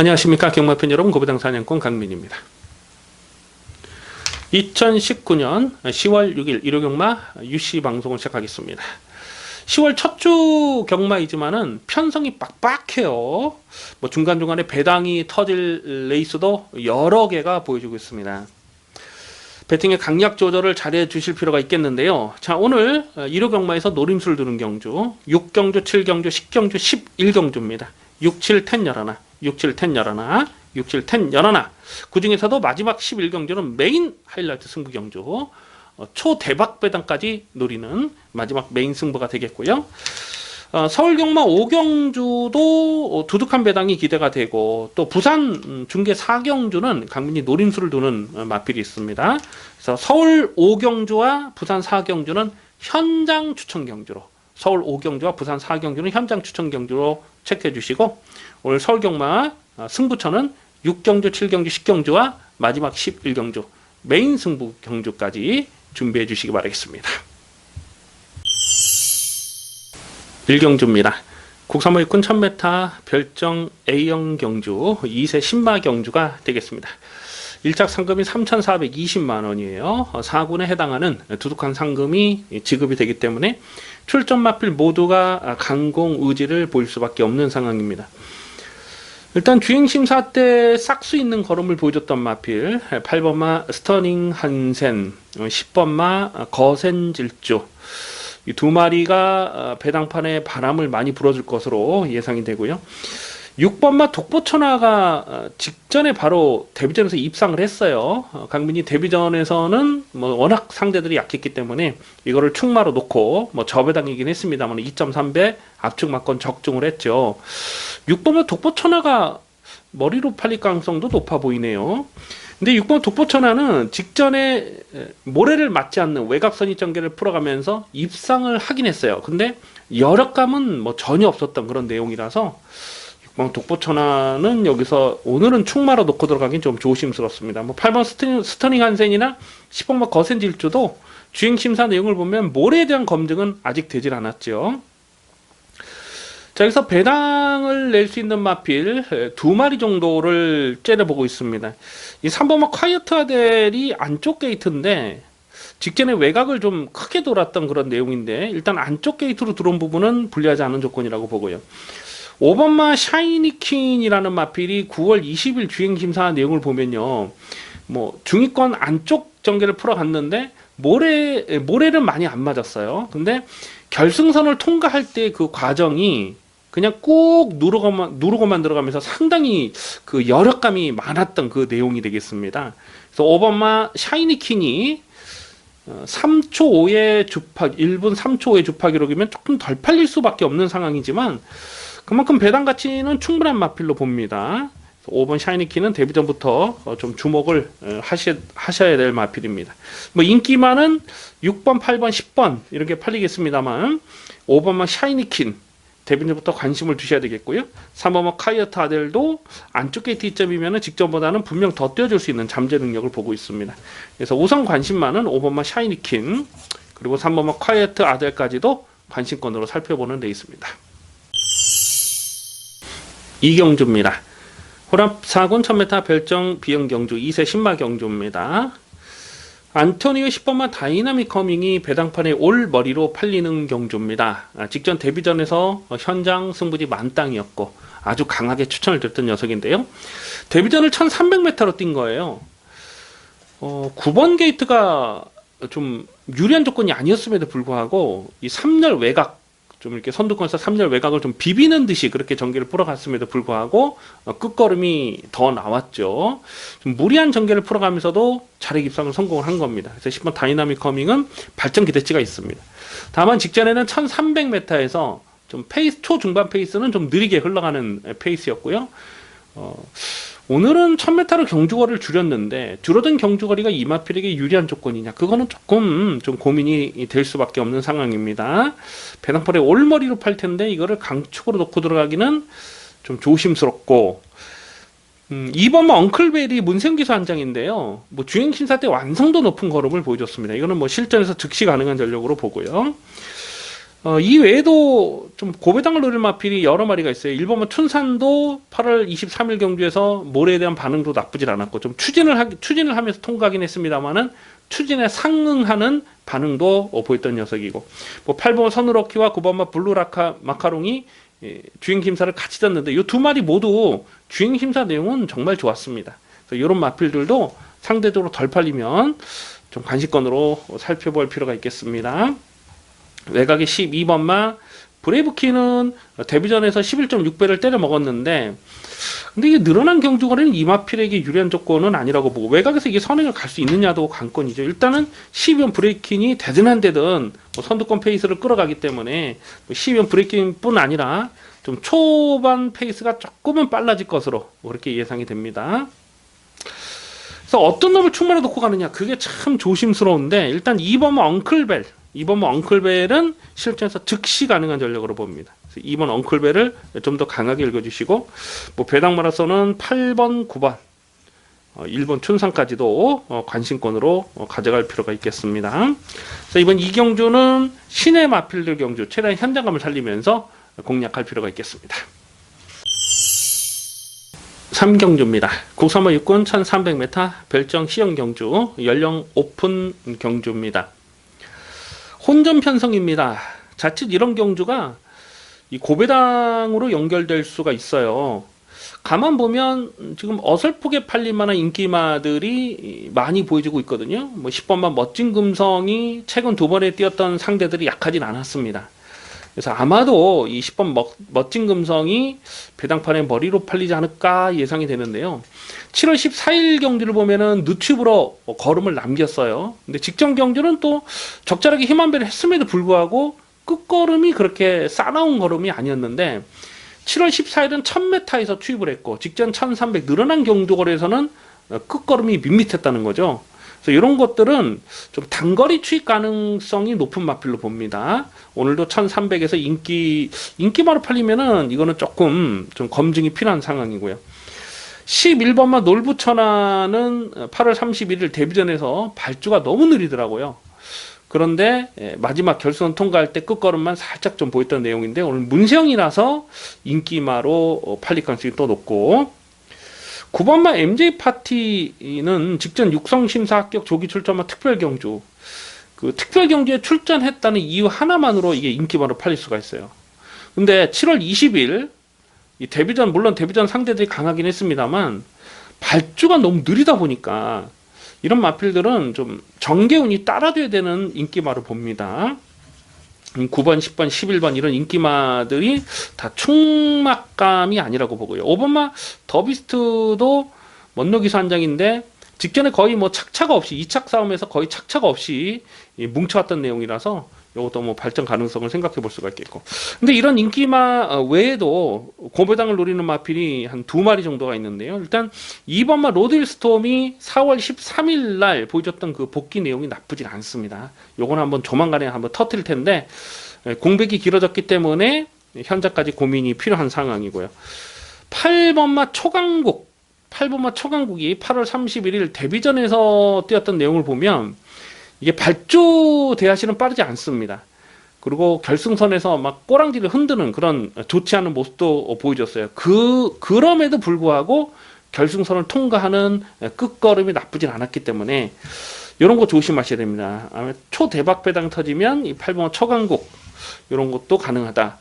안녕하십니까. 경마팬 여러분, 고부장 사냥꾼 강민입니다. 2019년 10월 6일 일요경마 UC 방송을 시작하겠습니다. 10월 첫 주 경마이지만은 편성이 빡빡해요. 뭐 중간중간에 배당이 터질 레이스도 여러 개가 보여주고 있습니다. 배팅의 강약 조절을 잘해 주실 필요가 있겠는데요. 자, 오늘 일요경마에서 노림수를 두는 경주 6경주, 7경주, 10경주, 11경주입니다. 6, 7, 10, 11, 6, 7, 10, 11, 6, 7, 10, 11. 그 중에서도 마지막 11경주는 메인 하이라이트 승부 경주, 초대박 배당까지 노리는 마지막 메인 승부가 되겠고요. 서울경마 5경주도 두둑한 배당이 기대가 되고, 또 부산 중계 4경주는 강민이 노림수를 두는 마필이 있습니다. 그래서 서울 5경주와 부산 4경주는 현장 추천 경주로, 서울 5경주와 부산 4경주는 현장 추천 경주로 체크해 주시고, 오늘 서울경마 승부처는 6경주, 7경주, 10경주와 마지막 11경주 메인 승부 경주까지 준비해 주시기 바라겠습니다. 1경주입니다. 국산모 육군 1000m 별정 A형 경주 2세 신마 경주가 되겠습니다. 1착 상금이 3,420만원이에요. 4군에 해당하는 두둑한 상금이 지급이 되기 때문에 출전 마필 모두가 강공 의지를 보일 수밖에 없는 상황입니다. 일단 주행심사 때 싹수 있는 걸음을 보여줬던 마필 8번마 스터닝 한센, 10번마 거센질주, 이 두 마리가 배당판에 바람을 많이 불어줄 것으로 예상이 되고요. 6번마 독보천하가 직전에 바로 데뷔전에서 입상을 했어요. 강민이 데뷔전에서는 뭐 워낙 상대들이 약했기 때문에 이거를 충마로 놓고 뭐 저배당이긴 했습니다만 2.3배 압축 막건 적중을 했죠. 6번마 독보천하가 머리로 팔릴 가능성도 높아 보이네요. 근데 6번 독보천하는 직전에 모래를 맞지 않는 외곽선입 전개를 풀어가면서 입상을 하긴 했어요. 근데 여력감은 뭐 전혀 없었던 그런 내용이라서 독보천하는 여기서 오늘은 충마로 놓고 들어가긴 좀 조심스럽습니다. 뭐 8번 스터닝 한센이나 10번마 거센질주도 주행심사 내용을 보면 모래에 대한 검증은 아직 되질 않았죠. 자, 여기서 배당을 낼 수 있는 마필 두 마리 정도를 째려보고 있습니다. 이 3번마 콰이어트 아델이 안쪽 게이트인데 직전에 외곽을 좀 크게 돌았던 그런 내용인데 일단 안쪽 게이트로 들어온 부분은 불리하지 않은 조건이라고 보고요. 5번마 샤이니퀸이라는 마필이 9월 20일 주행심사 내용을 보면요, 뭐 중위권 안쪽 전개를 풀어갔는데 모래는 많이 안 맞았어요. 근데 결승선을 통과할 때 그 과정이 그냥 꾹 누르고만 들어가면서 상당히 그 여력감이 많았던 그 내용이 되겠습니다. 그래서 5번마 샤이니퀸이 3초 5의 주파, 1분 3초 5의 주파 기록이면 조금 덜 팔릴 수밖에 없는 상황이지만 그만큼 배당 가치는 충분한 마필로 봅니다. 5번 샤이니키는 데뷔전부터 좀 주목을 하셔야 될 마필입니다. 뭐 인기만은 6번, 8번, 10번 이렇게 팔리겠습니다만 5번만 샤이니킨 데뷔전부터 관심을 두셔야 되겠고요. 3번만 카이어트 아델도 안쪽 게이트 이점이면 직전보다는 분명 더 뛰어줄 수 있는 잠재 능력을 보고 있습니다. 그래서 우선 관심만은 5번만 샤이니킨 그리고 3번만 카이어트 아델까지도 관심권으로 살펴보는 데 있습니다. 2경주입니다. 호랍 4군 1000m 별정 B형 경주 2세 신마 경주입니다. 안토니오 10번마 다이나믹 커밍이 배당판에 올 머리로 팔리는 경주입니다. 직전 데뷔전에서 현장 승부지 만땅이었고 아주 강하게 추천을 드렸던 녀석인데요. 데뷔전을 1300m로 뛴 거예요. 9번 게이트가 좀 유리한 조건이 아니었음에도 불구하고 이 3열 외곽 좀 이렇게 선두권에서 3열 외곽을 좀 비비는 듯이 그렇게 전개를 풀어갔음에도 불구하고 끝걸음이 더 나왔죠. 좀 무리한 전개를 풀어가면서도 자력 입상을 성공을 한 겁니다. 그래서 10번 다이나믹 커밍은 발전 기대치가 있습니다. 다만 직전에는 1300m에서 좀 페이스, 초중반 페이스는 좀 느리게 흘러가는 페이스였고요. 오늘은 1000m로 경주거리를 줄였는데 줄어든 경주거리가 이 마필에게 유리한 조건이냐, 그거는 조금 좀 고민이 될 수밖에 없는 상황입니다. 배당팔에 올머리로 팔 텐데 이거를 강축으로 놓고 들어가기는 좀 조심스럽고, 2번마 엉클베리 문생기수 한 장인데요, 뭐 주행심사 때 완성도 높은 걸음을 보여줬습니다. 이거는 뭐 실전에서 즉시 가능한 전력으로 보고요. 이 외에도 좀 고배당을 노릴 마필이 여러 마리가 있어요. 1번은 춘산도 8월 23일 경주에서 모래에 대한 반응도 나쁘질 않았고 좀 추진을 하면서 통과하긴 했습니다만은 추진에 상응하는 반응도 보였던 녀석이고, 뭐 8번 서누러키와 9번 블루라카 마카롱이 주행 심사를 같이 졌는데 이 두 마리 모두 주행 심사 내용은 정말 좋았습니다. 그래서 이런 마필들도 상대적으로 덜 팔리면 좀 관심권으로 살펴볼 필요가 있겠습니다. 외곽의 12번마 브레이브키는 데뷔전에서 11.6배를 때려 먹었는데, 근데 이게 늘어난 경주거리는 이마필에게 유리한 조건은 아니라고 보고, 외곽에서 이게 선행을 갈 수 있느냐도 관건이죠. 일단은 12번 브레이킹이 되든 안 되든 선두권 페이스를 끌어가기 때문에 12번 브레이킹뿐 아니라 좀 초반 페이스가 조금은 빨라질 것으로 그렇게 예상이 됩니다. 그래서 어떤 놈을 충분히 놓고 가느냐, 그게 참 조심스러운데, 일단 2번 엉클벨, 2번 엉클벨은 실전에서 즉시 가능한 전력으로 봅니다. 2번 엉클벨을 좀 더 강하게 읽어주시고, 뭐 배당 마라손은 8번, 9번, 1번 춘산까지도 관심권으로 가져갈 필요가 있겠습니다. 그래서 이번 이경주는 시내 마필들 경주 최대한 현장감을 살리면서 공략할 필요가 있겠습니다. 3경주입니다. 국산화 육군 1300m 별정 시형 경주, 연령 오픈 경주입니다. 혼전 편성입니다. 자칫 이런 경주가 이 고배당으로 연결될 수가 있어요. 가만 보면 지금 어설프게 팔릴 만한 인기마들이 많이 보여지고 있거든요. 뭐 10번만 멋진 금성이 최근 두 번에 뛰었던 상대들이 약하진 않았습니다. 그래서 아마도 이 10번 멋진 금성이 배당판에 머리로 팔리지 않을까 예상이 되는데요. 7월 14일 경주를 보면은 누튜브로 걸음을 남겼어요. 근데 직전 경주는 또 적절하게 힘안배를 했음에도 불구하고 끝걸음이 그렇게 싸나운 걸음이 아니었는데, 7월 14일은 1000m에서 투입을 했고 직전 1300 늘어난 경주거리에서는 끝걸음이 밋밋했다는 거죠. 그래서 이런 것들은 좀 단거리 투입 가능성이 높은 마필로 봅니다. 오늘도 1300에서 인기마로 팔리면은 이거는 조금 좀 검증이 필요한 상황이고요. 11번마 놀부천하는 8월 31일 데뷔전에서 발주가 너무 느리더라고요. 그런데 마지막 결승선 통과할 때 끝걸음만 살짝 좀 보였던 내용인데, 오늘 문세영이라서 인기마로 팔릴 가능성이 또 높고, 9번마 MJ 파티는 직전 육성 심사 합격 조기 출전마 특별 경주, 그 특별 경주에 출전했다는 이유 하나만으로 이게 인기마로 팔릴 수가 있어요. 근데 7월 20일 이 데뷔전, 물론 데뷔전 상대들이 강하긴 했습니다만 발주가 너무 느리다 보니까 이런 마필들은 좀 정계운이 따라줘야 되는 인기마로 봅니다. 9번, 10번, 11번 이런 인기마들이 다 충막감이 아니라고 보고요. 5번마 더비스트도 먼노기수 한 장인데 직전에 거의 뭐 착차가 없이 2착 싸움에서 거의 착차가 없이 뭉쳐왔던 내용이라서 이것도 뭐 발전 가능성을 생각해 볼 수가 있겠고, 근데 이런 인기마 외에도 고배당을 노리는 마필이 한 두 마리 정도가 있는데요. 일단 2번마 로드힐스톰이 4월 13일 날 보여줬던 그 복귀 내용이 나쁘진 않습니다. 요건 한번 조만간에 한번 터뜨릴 텐데 공백이 길어졌기 때문에 현재까지 고민이 필요한 상황이고요. 8번마 초강국, 8번마 초강국이 8월 31일 데뷔전에서 뛰었던 내용을 보면 이게 발주 대하시는 빠르지 않습니다. 그리고 결승선에서 막 꼬랑지를 흔드는 그런 좋지 않은 모습도 보여줬어요. 그럼에도 불구하고 결승선을 통과하는 끝걸음이 나쁘진 않았기 때문에 이런 거 조심하셔야 됩니다. 초대박 배당 터지면 이 8번 초강국 이런 것도 가능하다.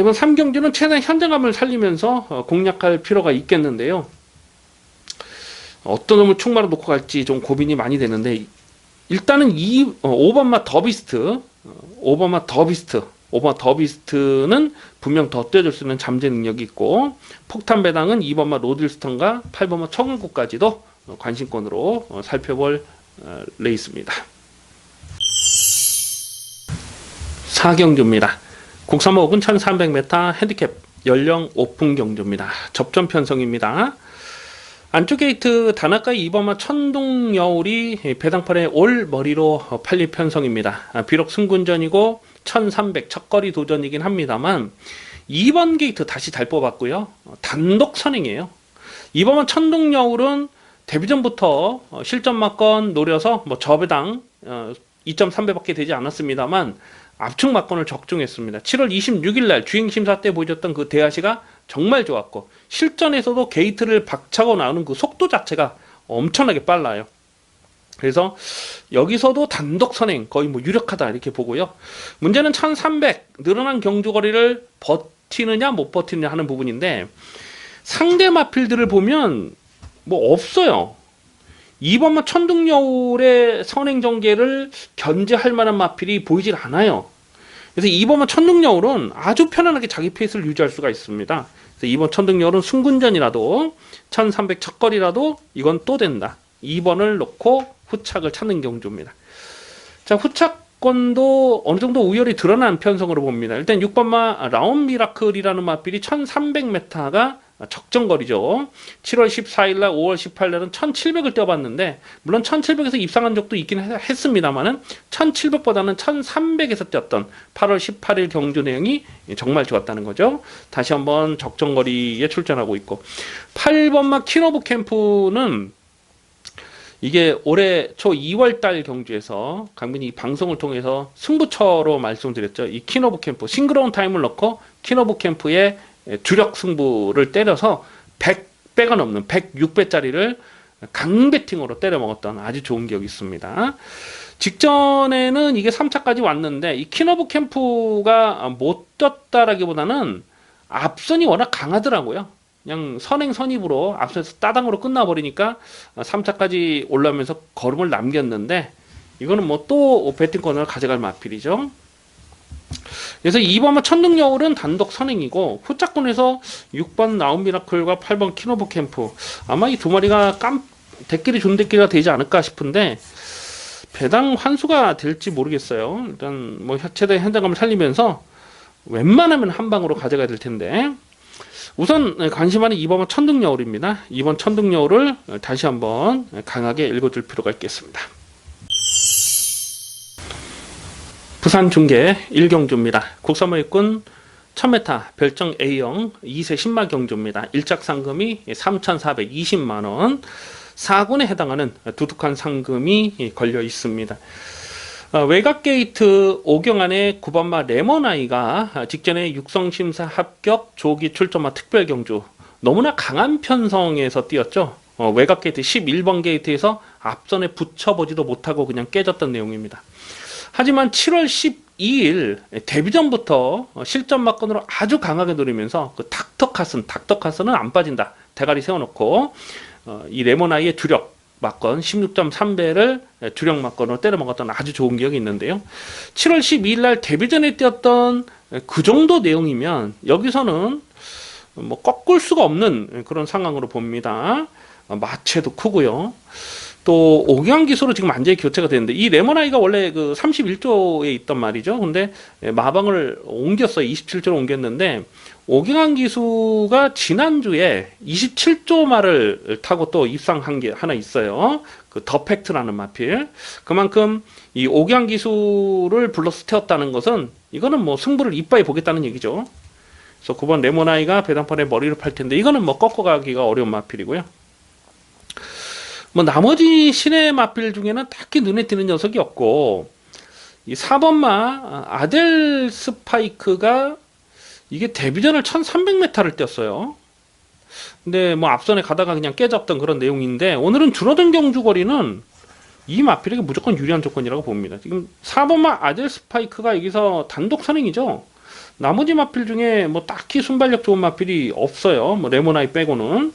이번 3경주는 최대한 현장감을 살리면서 공략할 필요가 있겠는데요. 어떤 놈을 충마로 놓고 갈지 좀 고민이 많이 되는데, 일단은 5번마 더비스트, 5번마 더비스트는 분명 더 뛰어줄 수 있는 잠재 능력이 있고, 폭탄 배당은 2번마 로딜스턴과 8번마 청원국까지도 관심권으로 살펴볼 레이스입니다. 4경주입니다. 국산화 5분 1300m 핸디캡 연령 오픈 경주입니다. 접전 편성입니다. 안쪽 게이트 다나카이 2번마 천둥여울이 배당판에 올 머리로 팔릴 편성입니다. 비록 승군전이고 1300 첫거리 도전이긴 합니다만 2번 게이트 다시 잘 뽑았고요. 단독 선행이에요. 2번마 천둥여울은 데뷔전부터 실전마건 노려서 뭐 저배당 2.3배밖에 되지 않았습니다만 압축 막건을 적중했습니다. 7월 26일 날 주행심사 때 보여줬던 그 대하시가 정말 좋았고 실전에서도 게이트를 박차고 나오는 그 속도 자체가 엄청나게 빨라요. 그래서 여기서도 단독 선행 거의 뭐 유력하다 이렇게 보고요. 문제는 1300 늘어난 경주거리를 버티느냐 못 버티느냐 하는 부분인데 상대 마필들을 보면 뭐 없어요. 이번만 천둥여울의 선행 전개를 견제할 만한 마필이 보이질 않아요. 그래서 이번만 천둥여울은 아주 편안하게 자기 페이스를 유지할 수가 있습니다. 그래서 이번 천둥여울은 순군전이라도 1300 첫거리라도 이건 또 된다. 2번을 놓고 후착을 찾는 경주입니다. 자, 후착권도 어느 정도 우열이 드러난 편성으로 봅니다. 일단 6번마 라운 미라클이라는 마필이 1300m가 적정거리죠. 7월 14일날 5월 18일날은 1700을 뛰어봤는데 물론 1700에서 입상한 적도 있긴 했습니다만은 1700보다는 1300에서 뛰었던 8월 18일 경주 내용이 정말 좋았다는 거죠. 다시 한번 적정거리에 출전하고 있고 8번마 킹오브 캠프는 이게 올해 초 2월달 경주에서 강민이 방송을 통해서 승부처로 말씀드렸죠. 이 킹오브 캠프 싱그러운 타임을 넣고 킹오브 캠프의 주력 승부를 때려서 100배가 넘는 106배짜리를 강배팅으로 때려 먹었던 아주 좋은 기억이 있습니다. 직전에는 이게 3차까지 왔는데 이 킹오브 캠프가 못 떴다라기보다는 앞선이 워낙 강하더라고요. 그냥 선행 선입으로 앞선에서 따당으로 끝나버리니까 3차까지 올라오면서 걸음을 남겼는데 이거는 뭐 또 배팅권을 가져갈 마필이죠. 그래서 2번은 천둥여울은 단독 선행이고 후차권에서 6번 나운미라클과 8번 킹오브 캠프 아마 이 두 마리가 대끼리 존대끼리가 되지 않을까 싶은데 배당 환수가 될지 모르겠어요. 일단 뭐 최대 현장감을 살리면서 웬만하면 한 방으로 가져가야 될 텐데 우선 관심하는 2번은 천둥여울입니다. 2번 천둥여울을 다시 한번 강하게 읽어줄 필요가 있겠습니다. 부산 중계 1경주입니다. 국사모의꾼 1000m 별정 A형 2세 10마 경주입니다. 1작 상금이 3,420만원 4군에 해당하는 두둑한 상금이 걸려 있습니다. 외곽 게이트 5경안의 9번마 레몬아이가 직전에 육성심사 합격 조기 출전마 특별 경주 너무나 강한 편성에서 뛰었죠. 외곽 게이트 11번 게이트에서 앞선에 붙여보지도 못하고 그냥 깨졌던 내용입니다. 하지만 7월 12일 데뷔전부터 실전 막건으로 아주 강하게 노리면서 그 닥터카슨은 안 빠진다 대가리 세워놓고 이 레몬아이의 주력 막건 16.3배를 주력 막건으로 때려 먹었던 아주 좋은 기억이 있는데요. 7월 12일 날 데뷔전에 뛰었던 그 정도 내용이면 여기서는 뭐 꺾을 수가 없는 그런 상황으로 봅니다. 마체도 크고요. 또 오경 기수로 지금 완전히 교체가 되는데 이 레몬아이가 원래 그 31조에 있던 말이죠. 근데 마방을 옮겼어요. 27조로 옮겼는데 오경환 기수가 지난주에 27조 말을 타고 또 입상한 게 하나 있어요. 그 더 팩트라는 마필. 그만큼 이 오경환 기수를 불러서 태웠다는 것은 이거는 뭐 승부를 이빠이 보겠다는 얘기죠. 그래서 9번 레몬아이가 배당판에 머리를 팔 텐데 이거는 뭐 꺾어가기가 어려운 마필이고요. 뭐 나머지 신의 마필 중에는 딱히 눈에 띄는 녀석이 없고 이 4번마 아델 스파이크가 이게 데뷔전을 1300m를 뛰었어요. 근데 뭐 앞선에 가다가 그냥 깨졌던 그런 내용인데 오늘은 줄어든 경주거리는 이 마필에게 무조건 유리한 조건이라고 봅니다. 지금 4번마 아델 스파이크가 여기서 단독 선행이죠. 나머지 마필 중에 뭐 딱히 순발력 좋은 마필이 없어요. 뭐 레몬아이 빼고는.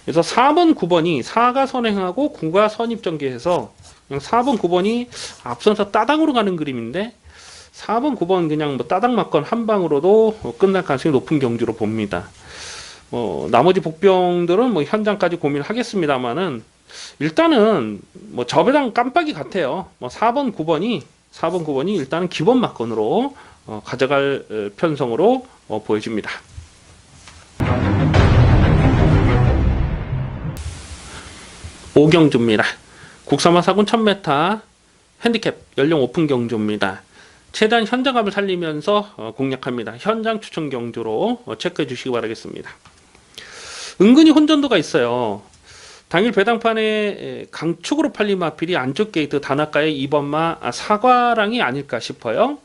그래서 4번, 9번이 4가 선행하고 9가 선입전개해서 그냥 4번, 9번이 앞선서 따당으로 가는 그림인데 4번, 9번 그냥 뭐 따당 맞건 한 방으로도 끝날 가능성이 높은 경주로 봅니다. 나머지 복병들은 뭐 현장까지 고민하겠습니다만은 일단은 뭐 저배당 깜빡이 같아요. 뭐 4번, 9번이 일단은 기본 맞건으로 가져갈 편성으로 보여집니다. 오경주입니다. 국사마 사군 1000m 핸디캡 연령 오픈 경주입니다. 최대한 현장감을 살리면서 공략합니다. 현장 추천 경주로 체크해 주시기 바라겠습니다. 은근히 혼전도가 있어요. 당일 배당판에 강축으로 팔린 마필이 안쪽 게이트 단아가의 2번마 사과랑이 아닐까 싶어요.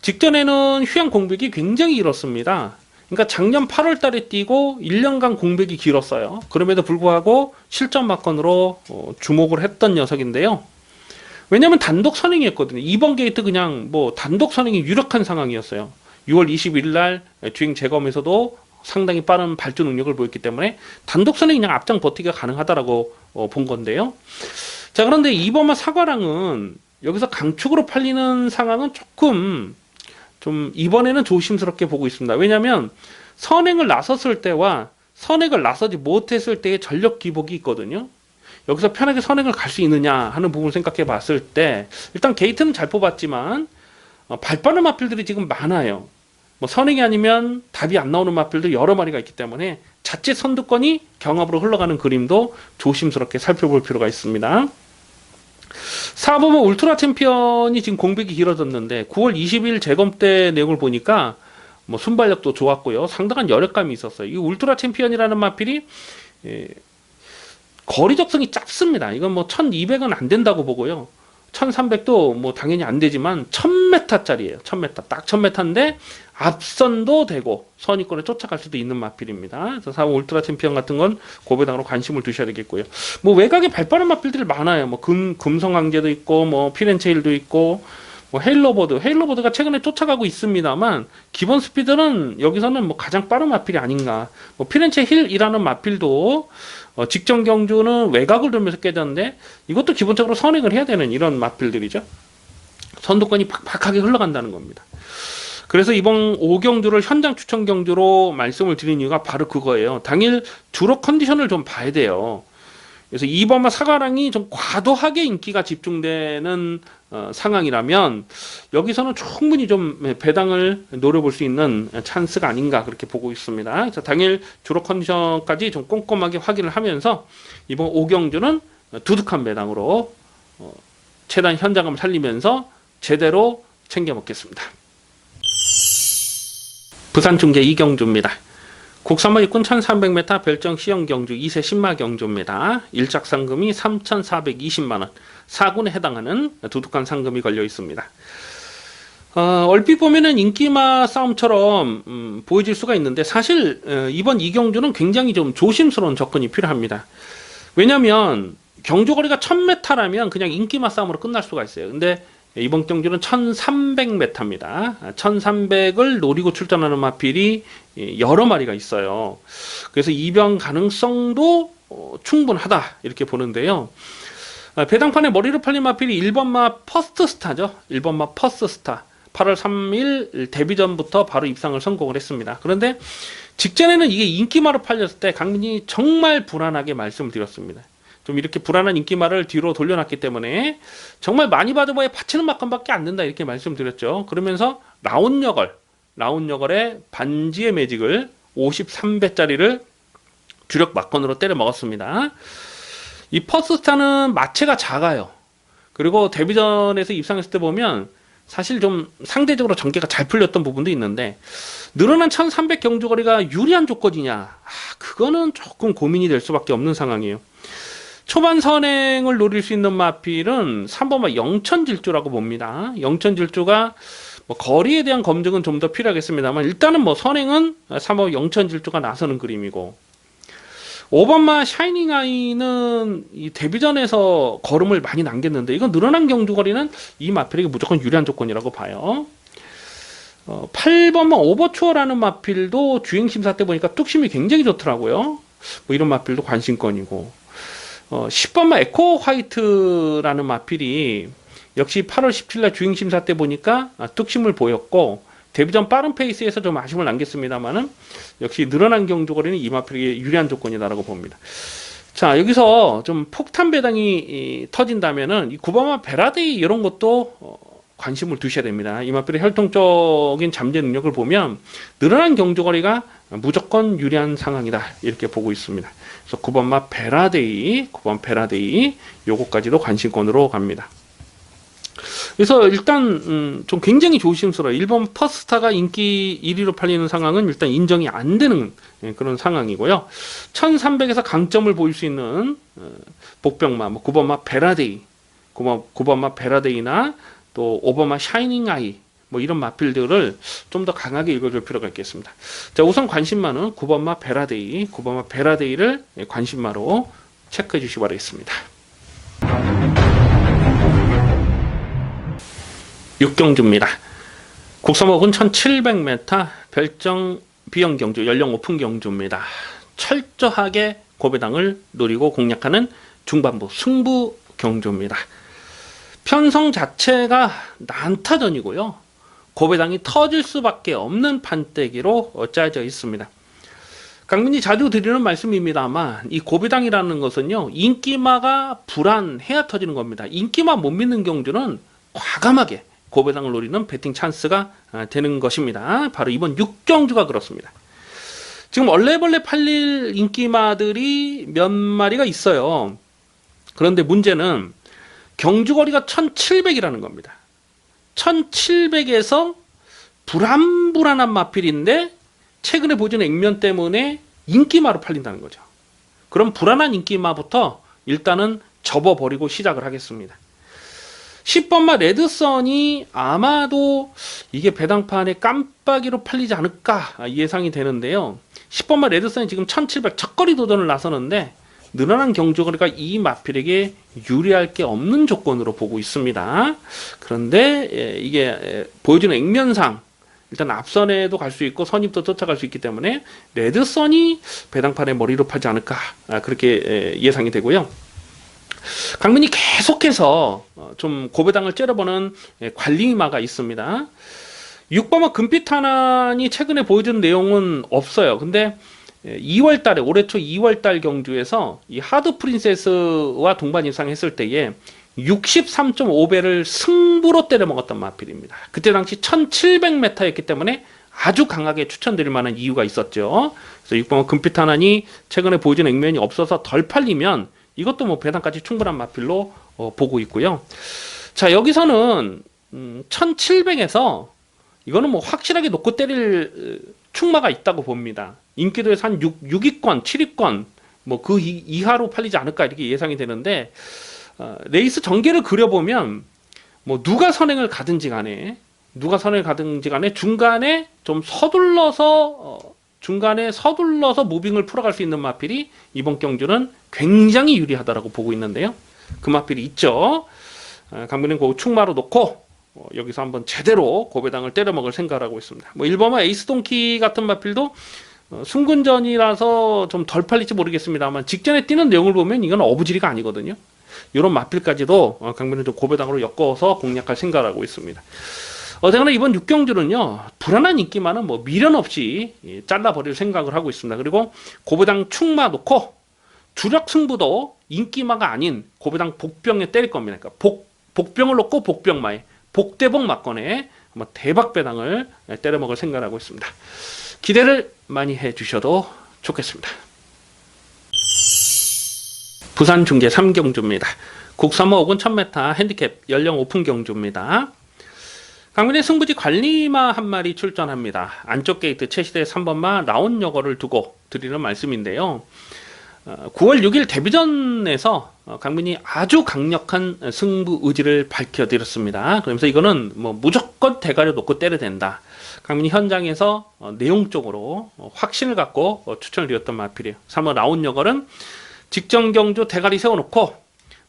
직전에는 휴양 공백이 굉장히 길었습니다. 그러니까 작년 8월 달에 뛰고 1년간 공백이 길었어요. 그럼에도 불구하고 실전 막건으로 주목을 했던 녀석인데요. 왜냐면 단독 선행이었거든요. 이번 게이트 그냥 뭐 단독 선행이 유력한 상황이었어요. 6월 21일 날 주행 재검에서도 상당히 빠른 발주 능력을 보였기 때문에 단독 선행이 그냥 앞장 버티기가 가능하다라고 본 건데요. 자, 그런데 이번만 사과랑은 여기서 강축으로 팔리는 상황은 조금 좀 이번에는 조심스럽게 보고 있습니다. 왜냐하면 선행을 나섰을 때와 선행을 나서지 못했을 때의 전력 기복이 있거든요. 여기서 편하게 선행을 갈 수 있느냐 하는 부분을 생각해 봤을 때 일단 게이트는 잘 뽑았지만 발빠른 마필들이 지금 많아요. 뭐 선행이 아니면 답이 안 나오는 마필도 여러 마리가 있기 때문에 자칫 선두권이 경합으로 흘러가는 그림도 조심스럽게 살펴볼 필요가 있습니다. 4번은 울트라 챔피언이 지금 공백이 길어졌는데 9월 20일 재검 때 내용을 보니까 뭐 순발력도 좋았고요. 상당한 여력감이 있었어요. 이 울트라 챔피언이라는 마필이 거리 적성이 짧습니다. 이건 뭐 1200은 안 된다고 보고요. 1300도 뭐 당연히 안 되지만 1000m짜리예요. 1000m. 딱 1000m인데 앞선도 되고 선입권에 쫓아갈 수도 있는 마필입니다. 그래서 4번 울트라 챔피언 같은 건 고배당으로 관심을 두셔야 되겠고요. 뭐 외곽에 발빠른 마필들이 많아요. 뭐 금성강제도 있고 뭐 피렌체일도 있고 뭐 헤일로버드가 최근에 쫓아가고 있습니다만 기본 스피드는 여기서는 뭐 가장 빠른 마필이 아닌가. 뭐 피렌체 힐이라는 마필도 직전 경주는 외곽을 돌면서 깨졌는데 이것도 기본적으로 선행을 해야 되는 이런 마필들이죠. 선두권이 팍팍하게 흘러간다는 겁니다. 그래서 이번 5경주를 현장 추천 경주로 말씀을 드린 이유가 바로 그거예요. 당일 주로 컨디션을 좀 봐야 돼요. 그래서 2번마 사과랑이 좀 과도하게 인기가 집중되는 상황이라면 여기서는 충분히 좀 배당을 노려볼 수 있는 찬스가 아닌가 그렇게 보고 있습니다. 그래서 당일 주로 컨디션까지 좀 꼼꼼하게 확인을 하면서 이번 5경주는 두둑한 배당으로 최대한 현장감을 살리면서 제대로 챙겨 먹겠습니다. 부산중계 이경주입니다. 국산마 육군 1300m 별정 시형 경주 2세 신마 경주입니다. 일작 상금이 3,420만원, 4군에 해당하는 두둑한 상금이 걸려 있습니다. 얼핏 보면은 인기마 싸움처럼 보여질 수가 있는데 사실 이번 이 경주는 굉장히 좀 조심스러운 접근이 필요합니다. 왜냐면 경주거리가 1000m라면 그냥 인기마 싸움으로 끝날 수가 있어요. 근데 이번 경주는 1300m입니다. 1300을 노리고 출전하는 마필이 여러 마리가 있어요. 그래서 이변 가능성도 충분하다 이렇게 보는데요. 배당판에 머리를 팔린 마필이 1번마 퍼스트 스타죠. 1번마 퍼스트 스타. 8월 3일 데뷔전부터 바로 입상을 성공을 했습니다. 그런데 직전에는 이게 인기마로 팔렸을 때 강민이 정말 불안하게 말씀을 드렸습니다. 좀 이렇게 불안한 인기말을 뒤로 돌려놨기 때문에 정말 많이 받아봐야 받치는 막건밖에 안 된다 이렇게 말씀드렸죠. 그러면서 라운여걸의 반지의 매직을 53배짜리를 주력 막건으로 때려 먹었습니다. 이 퍼스스타는 마체가 작아요. 그리고 데뷔전에서 입상했을 때 보면 사실 좀 상대적으로 전개가 잘 풀렸던 부분도 있는데 늘어난 1300 경주거리가 유리한 조건이냐, 그거는 조금 고민이 될 수밖에 없는 상황이에요. 초반 선행을 노릴 수 있는 마필은 3번마 영천질주라고 봅니다. 영천질주가 뭐 거리에 대한 검증은 좀 더 필요하겠습니다만 일단은 뭐 선행은 3번 영천질주가 나서는 그림이고 5번마 샤이닝 아이는 이 데뷔전에서 걸음을 많이 남겼는데 이건 늘어난 경주거리는 이 마필에게 무조건 유리한 조건이라고 봐요. 8번마 오버추어라는 마필도 주행심사 때 보니까 뚝심이 굉장히 좋더라고요. 뭐 이런 마필도 관심권이고 10번마 에코 화이트라는 마필이 역시 8월 17일 주행심사 때 보니까 뚝심을 보였고 데뷔전 빠른 페이스에서 좀 아쉬움을 남겼습니다만은 역시 늘어난 경주거리는 이 마필에게 유리한 조건이다라고 봅니다. 자, 여기서 좀 폭탄 배당이 터진다면은 이 9번마 베라데이 이런 것도 관심을 두셔야 됩니다. 이 마필의 혈통적인 잠재 능력을 보면 늘어난 경주거리가 무조건 유리한 상황이다 이렇게 보고 있습니다. 그래서 9번마9번 베라데이 요거까지도 관심권으로 갑니다. 그래서 일단 좀 굉장히 조심스러워요. 1번 퍼스타가 인기 1위로 팔리는 상황은 일단 인정이 안 되는 그런 상황이고요. 1300에서 강점을 보일 수 있는 복병마, 뭐 9번마 베라데이, 9번마 베라데이나 또 5번마 샤이닝 아이, 뭐 이런 마필들을 좀 더 강하게 읽어줄 필요가 있겠습니다. 자, 우선 관심마는 9번마 베라데이, 9번마 베라데이를 관심마로 체크해 주시기 바라겠습니다. 6경주입니다. 국서목은 1700m, 별정 비영 경주, 연령 오픈 경주입니다. 철저하게 고배당을 노리고 공략하는 중반부 승부 경주입니다. 편성 자체가 난타전이고요. 고배당이 터질 수밖에 없는 판때기로 짜여져 있습니다. 강민이 자주 드리는 말씀입니다만 이 고배당이라는 것은요, 인기마가 불안해야 터지는 겁니다. 인기마 못 믿는 경주는 과감하게 고배당을 노리는 배팅 찬스가 되는 것입니다. 바로 이번 6경주가 그렇습니다. 지금 얼레벌레 팔릴 인기마들이 몇 마리가 있어요. 그런데 문제는 경주거리가 1700이라는 겁니다. 1700에서 불안불안한 마필인데 최근에 보여준 액면 때문에 인기마로 팔린다는 거죠. 그럼 불안한 인기마부터 일단은 접어버리고 시작을 하겠습니다. 10번마 레드선이 아마도 이게 배당판에 깜빡이로 팔리지 않을까 예상이 되는데요. 10번마 레드선이 지금 1700 첫거리 도전을 나서는데 늘어난 경주거리가 이 마필에게 유리할 게 없는 조건으로 보고 있습니다. 그런데 이게 보여주는 액면상 일단 앞선에도 갈 수 있고 선입도 쫓아갈 수 있기 때문에 레드선이 배당판에 머리로 팔지 않을까 그렇게 예상이 되고요. 강민이 계속해서 좀 고배당을 째려보는 관리마가 있습니다. 6번마 금빛탄환이 최근에 보여준 내용은 없어요. 근데 2월달에 올해 초 2월달 경주에서 이 하드 프린세스와 동반 입상했을 때에 63.5배를 승부로 때려 먹었던 마필입니다. 그때 당시 1700m였기 때문에 아주 강하게 추천드릴 만한 이유가 있었죠. 그래서 6번마 금빛탄환이 최근에 보여준 액면이 없어서 덜 팔리면 이것도 뭐 배당까지 충분한 마필로 보고 있고요. 자, 여기서는 1700에서 이거는 뭐 확실하게 놓고 때릴 충마가 있다고 봅니다. 인기도에서 한 6위권, 7위권 뭐 그 이하로 팔리지 않을까 이렇게 예상이 되는데 레이스 전개를 그려보면 뭐 누가 선행을 가든지 간에 중간에 좀 서둘러서 무빙을 풀어갈 수 있는 마필이 이번 경주는 굉장히 유리하다라고 보고 있는데요. 그 마필이 있죠. 강민은 그 충마로 놓고 여기서 한번 제대로 고배당을 때려먹을 생각을 하고 있습니다. 뭐 1번마 에이스 동키 같은 마필도 승근전이라서 좀 덜 팔릴지 모르겠습니다만 직전에 뛰는 내용을 보면 이건 어부지리가 아니거든요. 이런 마필까지도 강민은 좀 고배당으로 엮어서 공략할 생각을 하고 있습니다. 어쨌거나 이번 6경주는요, 불안한 인기만은 뭐 미련 없이 잘라버릴 생각을 하고 있습니다. 그리고 고배당 충마 놓고 주력 승부도 인기마가 아닌 고배당 복병에 때릴 겁니다. 그러니까 복병을 놓고 복병마에 복대복 막건에 대박 배당을 때려먹을 생각을 하고 있습니다. 기대를 많이 해주셔도 좋겠습니다. 부산 중계 3경주입니다. 국삼호 5군 1000m 핸디캡 연령 오픈 경주입니다. 강민의 승부지 관리마 한 마리 출전합니다. 안쪽 게이트 최시대 3번마 라온여거를 두고 드리는 말씀인데요. 9월 6일 데뷔전에서 강민이 아주 강력한 승부 의지를 밝혀드렸습니다. 그러면서 이거는 뭐 무조건 대가리 놓고 때려야 된다. 강민이 현장에서 내용적으로 확신을 갖고 추천을 드렸던 마필이에요. 3번 라온여걸은 직전 경주 대가리 세워놓고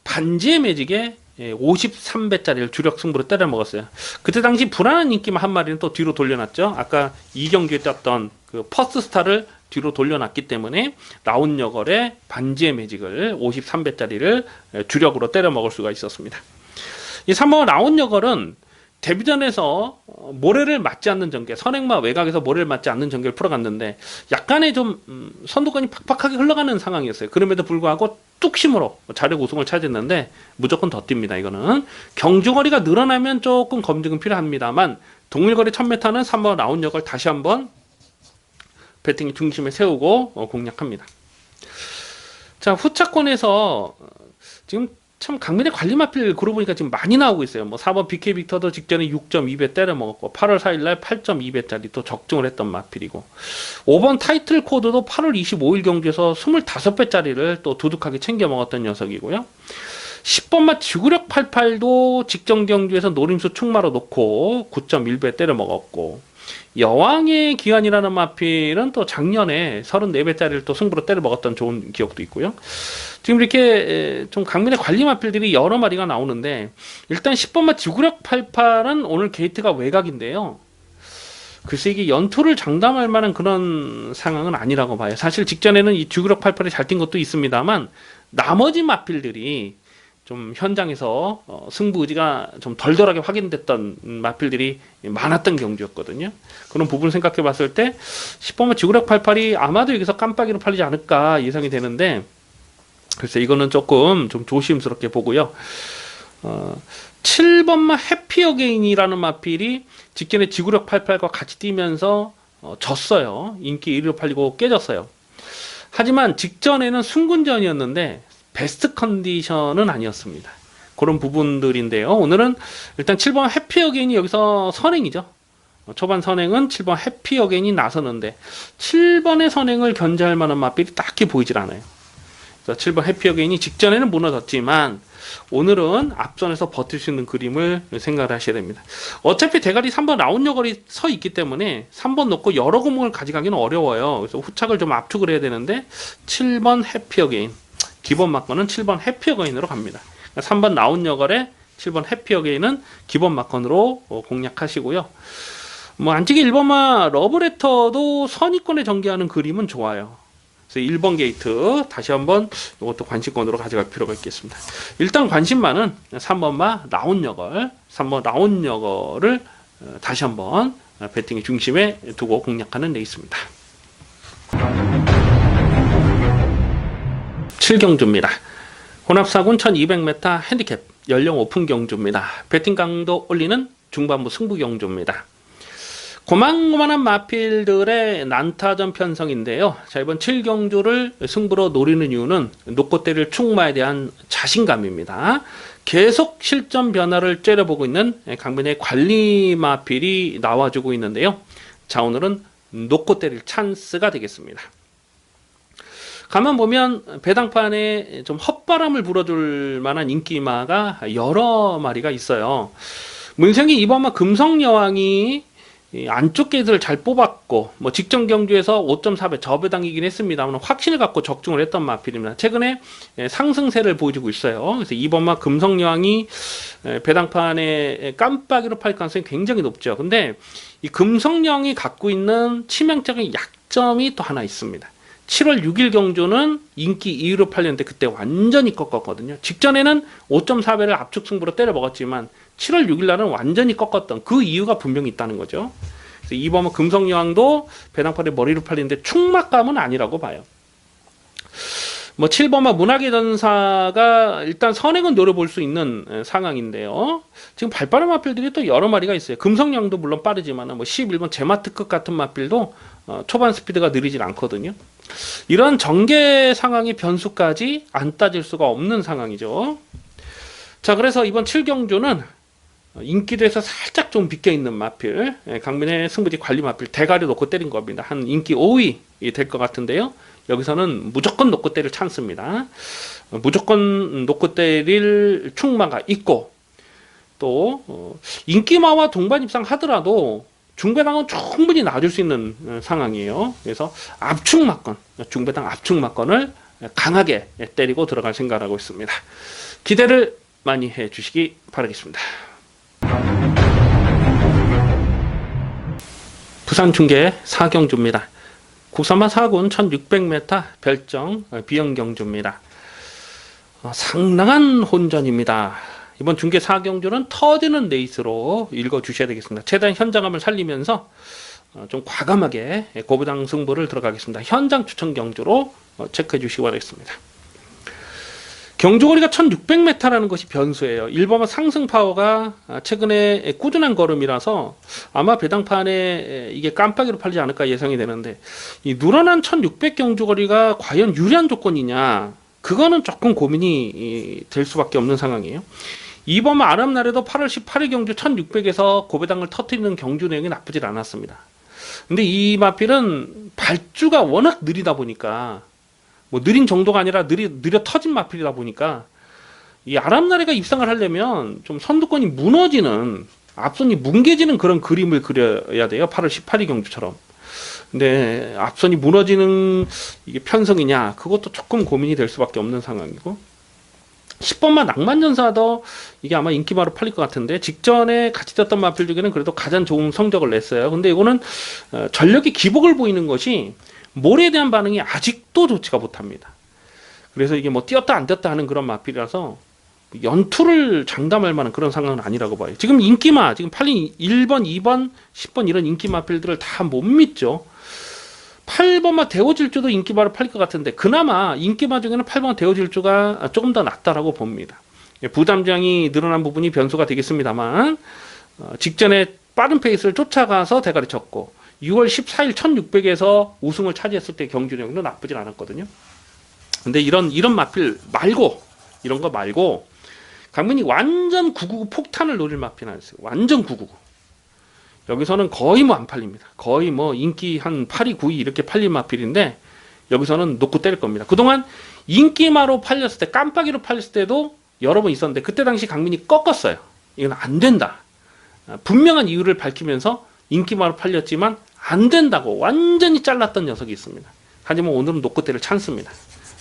반지의 매직에 53배짜리를 주력 승부로 때려 먹었어요. 그때 당시 불안한 인기만 한 마리는 또 뒤로 돌려놨죠. 아까 2경기에 떴던 그 퍼스트스타를 뒤로 돌려놨기 때문에 라온여걸의 반지의 매직을 53배짜리를 주력으로 때려 먹을 수가 있었습니다. 이 3번 라온여걸은 데뷔전에서 모래를 맞지 않는 전개, 선행마 외곽에서 모래를 맞지 않는 전개를 풀어갔는데 약간의 좀 선두권이 팍팍하게 흘러가는 상황이었어요. 그럼에도 불구하고 뚝심으로 자력 우승을 차지했는데 무조건 더 뜁니다. 이거는 경주거리가 늘어나면 조금 검증은 필요합니다만 동일거리 1000m는 3번 라온여걸 다시 한번 배팅의 중심에 세우고 공략합니다. 자, 후차권에서 지금 참 강민의 관리마필 그러보니까 지금 많이 나오고 있어요. 뭐 4번 BK 빅터도 직전에 6.2배 때려 먹었고 8월 4일날 8.2배짜리 또 적중을 했던 마필이고 5번 타이틀 코드도 8월 25일 경주에서 25배짜리를 또 두둑하게 챙겨 먹었던 녀석이고요. 10번마 지구력 88도 직전 경주에서 노림수 충마로 놓고 9.1배 때려 먹었고, 여왕의 기한이라는 마필은 또 작년에 34배짜리를 또 승부로 때려 먹었던 좋은 기억도 있고요. 지금 이렇게 좀 강민의 관리 마필들이 여러 마리가 나오는데, 일단 10번마 지구력 88은 오늘 게이트가 외곽인데요. 글쎄 이게 연투를 장담할 만한 그런 상황은 아니라고 봐요. 사실 직전에는 이 지구력 88이 잘 뛴 것도 있습니다만, 나머지 마필들이 좀 현장에서 승부 의지가 좀 덜덜하게 확인됐던 마필들이 많았던 경주였거든요. 그런 부분을 생각해 봤을 때 10번마 지구력 88이 아마도 여기서 깜빡이로 팔리지 않을까 예상이 되는데, 글쎄 이거는 조금 좀 조심스럽게 보고요. 7번마 해피 어게인이라는 마필이 직전에 지구력 88과 같이 뛰면서 졌어요. 인기 1위로 팔리고 깨졌어요. 하지만 직전에는 승군전이었는데 베스트 컨디션은 아니었습니다. 그런 부분들인데요. 오늘은 일단 7번 해피 어게인이 여기서 선행이죠. 초반 선행은 7번 해피 어게인이 나서는데 7번의 선행을 견제할 만한 마필이 딱히 보이질 않아요. 그래서 7번 해피 어게인이 직전에는 무너졌지만 오늘은 앞선에서 버틸 수 있는 그림을 생각을 하셔야 됩니다. 어차피 대가리 3번 라운여걸이 서 있기 때문에 3번 놓고 여러 구멍을 가져가기는 어려워요. 그래서 후착을 좀 압축을 해야 되는데 7번 해피 어게인, 기본 막건은 7번 해피 어게인으로 갑니다. 3번 라운여걸에 7번 해피 어게인은 기본 막건으로 공략하시고요. 뭐 안쪽에 1번마 러브레터도 선의권에 전개하는 그림은 좋아요. 그래서 1번 게이트 다시 한번 이것도 관심권으로 가져갈 필요가 있겠습니다. 일단 관심만은 3번마 라운여걸, 3번 라운여걸을 다시 한번 배팅의 중심에 두고 공략하는 레이스입니다. 7경주입니다. 혼합사군 1200m 핸디캡 연령 오픈 경주입니다. 배팅 강도 올리는 중반부 승부 경주입니다. 고만고만한 마필들의 난타전 편성인데요. 자, 이번 7경주를 승부로 노리는 이유는 놓고 때릴 충마에 대한 자신감입니다. 계속 실전 변화를 째려보고 있는 강민의 관리 마필이 나와주고 있는데요. 자, 오늘은 놓고 때릴 찬스가 되겠습니다. 가만 보면 배당판에 좀 헛바람을 불어줄 만한 인기마가 여러 마리가 있어요. 문생이 이번마 금성여왕이 안쪽 게이트를 잘 뽑았고, 뭐 직전 경주에서 5.4배 저배당이긴 했습니다만 확신을 갖고 적중을 했던 마필입니다. 최근에 상승세를 보여주고 있어요. 그래서 이번마 금성여왕이 배당판에 깜빡이로 팔 가능성이 굉장히 높죠. 근데 이 금성여왕이 갖고 있는 치명적인 약점이 또 하나 있습니다. 7월 6일 경주는 인기 2위로 팔렸는데 그때 완전히 꺾었거든요. 직전에는 5.4배를 압축 승부로 때려 먹었지만 7월 6일 날은 완전히 꺾었던 그 이유가 분명히 있다는 거죠. 그래서 이번 금성여왕도 배당팔에 머리로 팔리는데 충막감은 아니라고 봐요. 뭐 7번마 문학의 전사가 일단 선행은 노려볼 수 있는 상황인데요. 지금 발빠른 마필들이 또 여러 마리가 있어요. 금성여왕도 물론 빠르지만 뭐 11번 제마트급 같은 마필도 초반 스피드가 느리질 않거든요. 이런 전개 상황의 변수까지 안 따질 수가 없는 상황이죠. 자, 그래서 이번 7경주는 인기도에서 살짝 좀 비껴있는 마필, 강민의 승부지 관리 마필 대가리 놓고 때린 겁니다. 한 인기 5위 될 것 같은데요. 여기서는 무조건 놓고 때릴 찬스입니다. 무조건 놓고 때릴 충마가 있고, 또 인기마와 동반 입상하더라도 중배당은 충분히 놔줄 수 있는 상황이에요. 그래서 압축막건, 중배당 압축막건을 강하게 때리고 들어갈 생각을 하고 있습니다. 기대를 많이 해주시기 바라겠습니다. 부산 중계 4경주입니다. 국산마 4군 1600m 별정 비영경주입니다. 상당한 혼전입니다. 이번 중계 4경주는 터지는 레이스로 읽어주셔야 되겠습니다. 최대한 현장감을 살리면서 좀 과감하게 고부당 승부를 들어가겠습니다. 현장 추천 경주로 체크해 주시기 바라겠습니다. 경주거리가 1600m라는 것이 변수예요. 1번은 상승 파워가 최근에 꾸준한 걸음이라서 아마 배당판에 이게 깜빡이로 팔리지 않을까 예상이 되는데, 이 늘어난 1600 경주거리가 과연 유리한 조건이냐, 그거는 조금 고민이 될 수밖에 없는 상황이에요. 2번은 아랍날에도 8월 18일 경주 1600에서 고배당을 터뜨리는 경주 내용이 나쁘질 않았습니다. 근데 이 마필은 발주가 워낙 느리다 보니까, 뭐 느린 정도가 아니라 느려 터진 마필이다 보니까 이 아랍나라가 입상을 하려면 좀 선두권이 무너지는, 앞선이 뭉개지는 그런 그림을 그려야 돼요. 8월 18일 경주처럼. 근데 앞선이 무너지는 이게 편성이냐, 그것도 조금 고민이 될 수밖에 없는 상황이고, 10번마 낭만전사도 이게 아마 인기마로 팔릴 것 같은데, 직전에 같이 떴던 마필 중에는 그래도 가장 좋은 성적을 냈어요. 근데 이거는 전력의 기복을 보이는 것이 몰에 대한 반응이 아직도 좋지가 못합니다. 그래서 이게 뭐 뛰었다 안 뛰었다 하는 그런 마필이라서 연투를 장담할 만한 그런 상황은 아니라고 봐요. 지금 인기마, 지금 팔린 1번, 2번, 10번 이런 인기 마필들을 다 못 믿죠. 8번마 대오질주도 인기마로 팔릴 것 같은데, 그나마 인기마 중에는 8번 대오질주가 조금 더 낫다라고 봅니다. 부담장이 늘어난 부분이 변수가 되겠습니다만, 직전에 빠른 페이스를 쫓아가서 대가리 쳤고 6월 14일 1600에서 우승을 차지했을 때 경주력도 나쁘진 않았거든요. 근데 이런 마필 말고, 이런 거 말고 강민이 완전 999 폭탄을 노릴 마필은 아니었어요. 완전 999. 여기서는 거의 뭐 안 팔립니다. 거의 뭐 인기 한 8위, 9위 이렇게 팔린 마필인데, 여기서는 놓고 때릴 겁니다. 그동안 인기마로 팔렸을 때, 깜빡이로 팔렸을 때도 여러 번 있었는데, 그때 당시 강민이 꺾었어요. 이건 안 된다. 분명한 이유를 밝히면서 인기마로 팔렸지만 안 된다고 완전히 잘랐던 녀석이 있습니다. 하지만 오늘은 놓고 때릴 찬스입니다.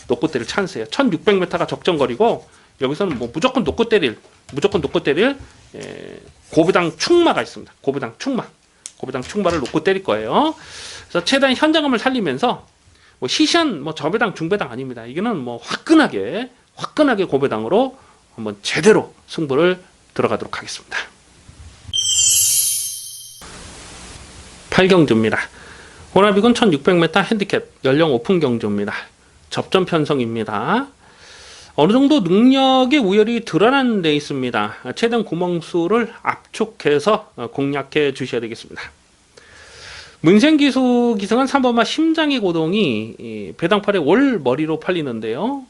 놓고 때릴 찬스예요. 1600m가 적정거리고, 여기서는 뭐 무조건 놓고 때릴 고배당 충마가 있습니다. 고배당 충마를 놓고 때릴 거예요. 그래서 최대한 현장감을 살리면서, 뭐 시시한 뭐 저배당 중배당 아닙니다. 이거는 뭐 화끈하게 고배당으로 한번 제대로 승부를 들어가도록 하겠습니다. 8경주입니다. 호라비군 1600m 핸디캡 연령 오픈 경주입니다. 접전 편성입니다. 어느 정도 능력의 우열이 드러난 데 있습니다. 최대한 구멍수를 압축해서 공략해 주셔야 되겠습니다. 문생기수 기승은 3번마 심장의 고동이 배당팔의 월 머리로 팔리는데요.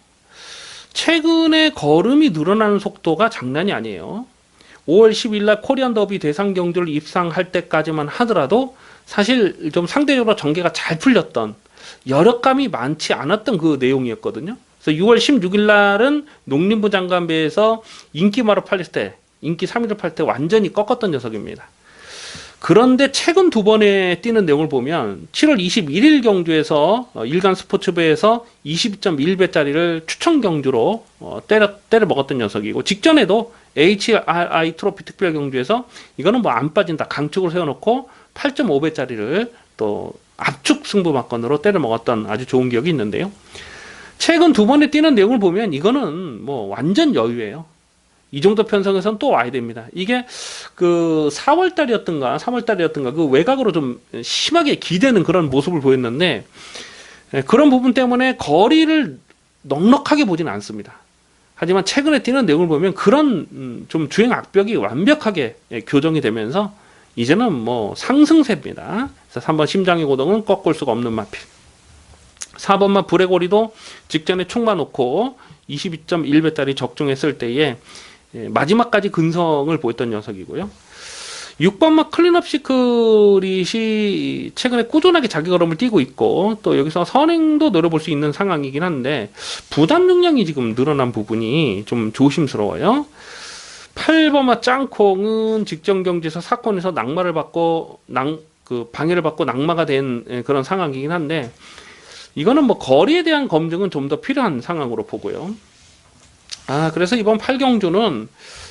최근에 걸음이 늘어나는 속도가 장난이 아니에요. 5월 10일 날 코리안 더비 대상 경주를 입상할 때까지만 하더라도 사실 좀 상대적으로 전개가 잘 풀렸던, 여력감이 많지 않았던 그 내용이었거든요. 그래서 6월 16일 날은 농림부 장관배에서 인기마로 팔렸을 때, 인기 3위를 팔 때 완전히 꺾었던 녀석입니다. 그런데 최근 두 번에 뛰는 내용을 보면 7월 21일 경주에서 일간 스포츠배에서 22.1배짜리를 추천 경주로 때려 먹었던 녀석이고, 직전에도 HRI 트로피 특별 경주에서 이거는 뭐 안 빠진다 강축을 세워놓고 8.5배짜리를 또 압축 승부 막건으로 때려 먹었던 아주 좋은 기억이 있는데요. 최근 두 번에 뛰는 내용을 보면 이거는 뭐 완전 여유예요. 이 정도 편성에서는 또 와야 됩니다. 이게 그 3월달이었던가 그 외곽으로 좀 심하게 기대는 그런 모습을 보였는데, 그런 부분 때문에 거리를 넉넉하게 보진 않습니다. 하지만 최근에 뛰는 내용을 보면 그런 좀 주행 악벽이 완벽하게 교정이 되면서 이제는 뭐 상승세입니다. 그래서 3번 심장의 고동은 꺾을 수가 없는 마필. 4번만 브레고리도 직전에 총만 놓고 22.1배짜리 적중했을 때에 마지막까지 근성을 보였던 녀석이고요. 6번만 클린업 시크릿이 최근에 꾸준하게 자기 걸음을 뛰고 있고, 또 여기서 선행도 노려볼 수 있는 상황이긴 한데 부담 능력이 지금 늘어난 부분이 좀 조심스러워요. 8번마 짱콩은 직전 경기에서 사건에서 방해를 받고 낙마가 된 그런 상황이긴 한데, 이거는 뭐 거리에 대한 검증은 좀 더 필요한 상황으로 보고요. 그래서 이번 8경주는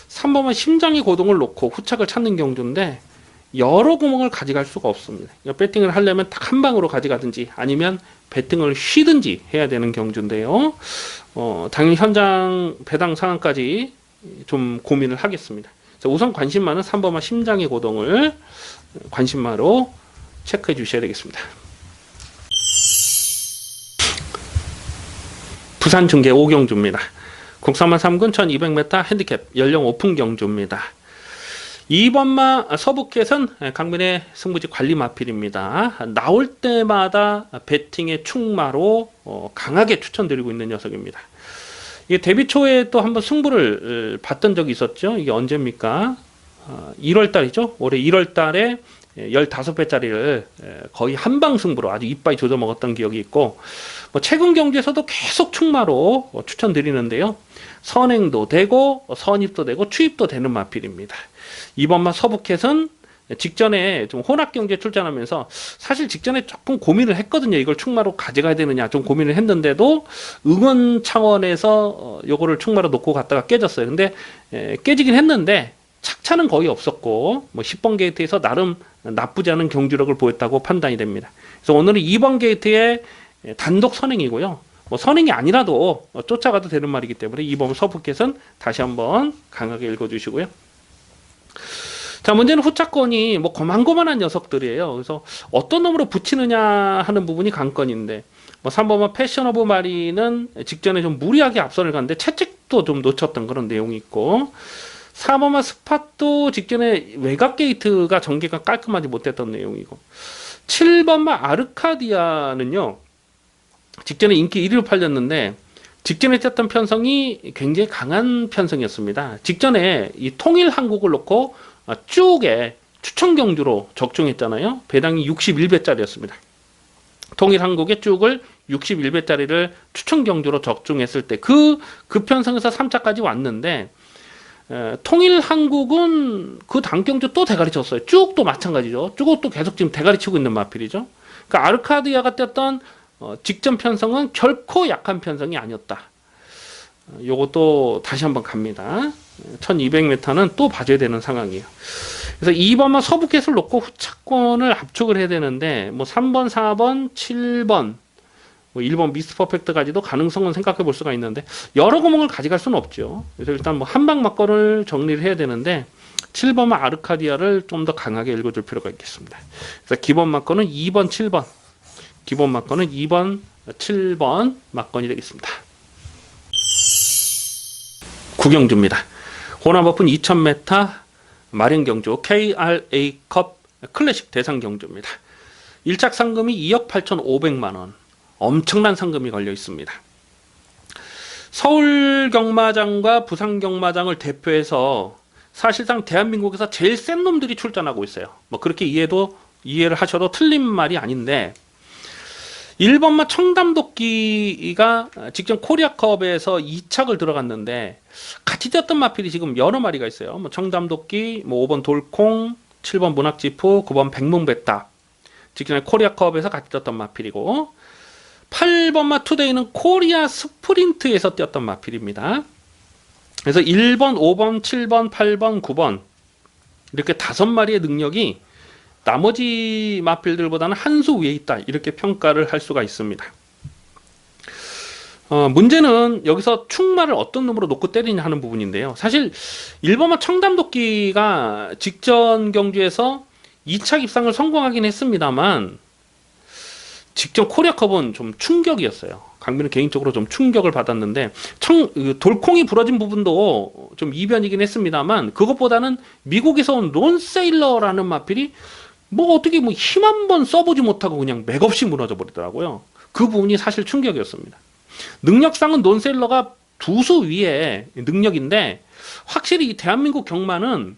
3번만 심장의 고동을 놓고 후착을 찾는 경주인데, 여러 구멍을 가져갈 수가 없습니다. 배팅을 하려면 딱 한 방으로 가져가든지 아니면 배팅을 쉬든지 해야 되는 경주인데요. 당연히 현장 배당 상황까지 좀 고민을 하겠습니다. 우선 관심마는 3번만 심장의 고동을 관심마로 체크해 주셔야 되겠습니다. 부산 중계 5경주입니다. 국산만 3군 1200m 핸디캡 연령 오픈 경주입니다. 2번마 서부켓은 강민의 승부지 관리 마필입니다. 나올 때마다 배팅의 충마로 강하게 추천드리고 있는 녀석입니다. 이게 데뷔 초에 또 한번 승부를 봤던 적이 있었죠. 이게 언제입니까? 1월 달이죠. 올해 1월 달에 15배짜리를 거의 한방 승부로 아주 이빠이 조져 먹었던 기억이 있고, 뭐 최근 경주에서도 계속 충마로 추천드리는데요. 선행도 되고 선입도 되고 추입도 되는 마필입니다. 이번만 서부캣은 직전에 좀 혼합 경주에 출전하면서 사실 직전에 조금 고민을 했거든요. 이걸 충마로 가져가야 되느냐 좀 고민을 했는데도 응원 차원에서 요거를 충마로 놓고 갔다가 깨졌어요. 근데 깨지긴 했는데 착차는 거의 없었고, 뭐 10번 게이트에서 나름 나쁘지 않은 경주력을 보였다고 판단이 됩니다. 그래서 오늘은 2번 게이트의 단독 선행이고요. 뭐 선행이 아니라도 쫓아가도 되는 말이기 때문에 2번 서부캣은 다시 한번 강하게 읽어주시고요. 자, 문제는 후차권이 뭐 고만고만한 녀석들이에요. 그래서 어떤 놈으로 붙이느냐 하는 부분이 관건인데, 뭐 3번만 패션 오브 마리는 직전에 좀 무리하게 앞선을 갔는데 채찍도 좀 놓쳤던 그런 내용이 있고, 4번만 스팟도 직전에 외곽 게이트가 전개가 깔끔하지 못했던 내용이고, 7번만 아르카디아는요 직전에 인기 1위로 팔렸는데 직전에 떴던 편성이 굉장히 강한 편성이었습니다. 직전에 이 통일 한국을 놓고 쭉에 추천 경주로 적중했잖아요. 배당이 61배짜리였습니다. 통일 한국의 쭉을 61배짜리를 추천 경주로 적중했을 때 그 편성에서 3차까지 왔는데, 통일 한국은 그 당 경주 또 대가리 쳤어요. 쭉도 마찬가지죠. 쭉은 또 계속 지금 대가리 치고 있는 마필이죠. 그러니까 아르카디아가 떴던 직전 편성은 결코 약한 편성이 아니었다. 요것도 다시 한번 갑니다. 1200m는 또 봐줘야 되는 상황이에요. 그래서 2번만 서부캣을 놓고 후차권을 압축을 해야 되는데, 뭐 3번, 4번, 7번, 뭐 1번 미스 퍼펙트까지도 가능성은 생각해 볼 수가 있는데, 여러 구멍을 가져갈 수는 없죠. 그래서 일단 뭐 한방 막건을 정리를 해야 되는데, 7번만 아르카디아를 좀 더 강하게 읽어줄 필요가 있겠습니다. 그래서 기본 막건은 2번, 7번. 기본 막건은 2번, 7번 막건이 되겠습니다. 구경주입니다. 호남오픈 2000m 마련경주 KRA컵 클래식 대상 경주입니다. 1착 상금이 2억 8,500만원. 엄청난 상금이 걸려 있습니다. 서울 경마장과 부산 경마장을 대표해서 사실상 대한민국에서 제일 센 놈들이 출전하고 있어요. 뭐 그렇게 이해를 하셔도 틀린 말이 아닌데, 1번마 청담도끼가 직전 코리아컵에서 2착을 들어갔는데 같이 뛰었던 마필이 지금 여러 마리가 있어요. 뭐 청담도끼, 뭐 5번 돌콩, 7번 문학지프, 9번 백문배딱. 직전에 코리아컵에서 같이 뛰었던 마필이고, 8번마 투데이는 코리아 스프린트에서 뛰었던 마필입니다. 그래서 1번, 5번, 7번, 8번, 9번 이렇게 5마리의 능력이 나머지 마필들보다는 한 수 위에 있다, 이렇게 평가를 할 수가 있습니다. 문제는 여기서 충마를 어떤 놈으로 놓고 때리냐 하는 부분인데요. 사실 1번마 청담도끼가 직전 경주에서 2착 입상을 성공하긴 했습니다만 직전 코리아컵은 좀 충격이었어요. 강민은 개인적으로 좀 충격을 받았는데, 돌콩이 부러진 부분도 좀 이변이긴 했습니다만, 그것보다는 미국에서 온 론세일러라는 마필이 뭐 어떻게 뭐 힘 한 번 써보지 못하고 그냥 맥없이 무너져 버리더라고요. 그 부분이 사실 충격이었습니다. 능력상은 론세일러가 두 수 위에 능력인데, 확실히 이 대한민국 경마는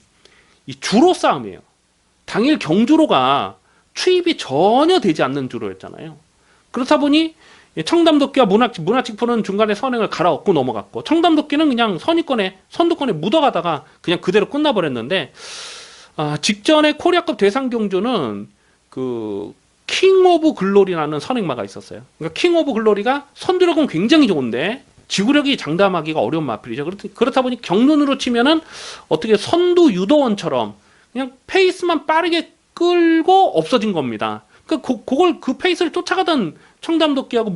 이 주로 싸움이에요. 당일 경주로가 추입이 전혀 되지 않는 주로였잖아요. 그렇다 보니 청담도끼와 문화직포는 중간에 선행을 갈아엎고 넘어갔고, 청담도끼는 그냥 선두권에 묻어가다가 그냥 그대로 끝나버렸는데, 직전에 코리아컵 대상 경주는 그 킹 오브 글로리라는 선행마가 있었어요. 그러니까 킹 오브 글로리가 선두력은 굉장히 좋은데 지구력이 장담하기가 어려운 마필이죠. 그렇다 보니 경륜으로 치면은 어떻게 선두 유도원처럼 그냥 페이스만 빠르게 끌고 없어진 겁니다. 그 페이스를 쫓아가던 청담도끼하고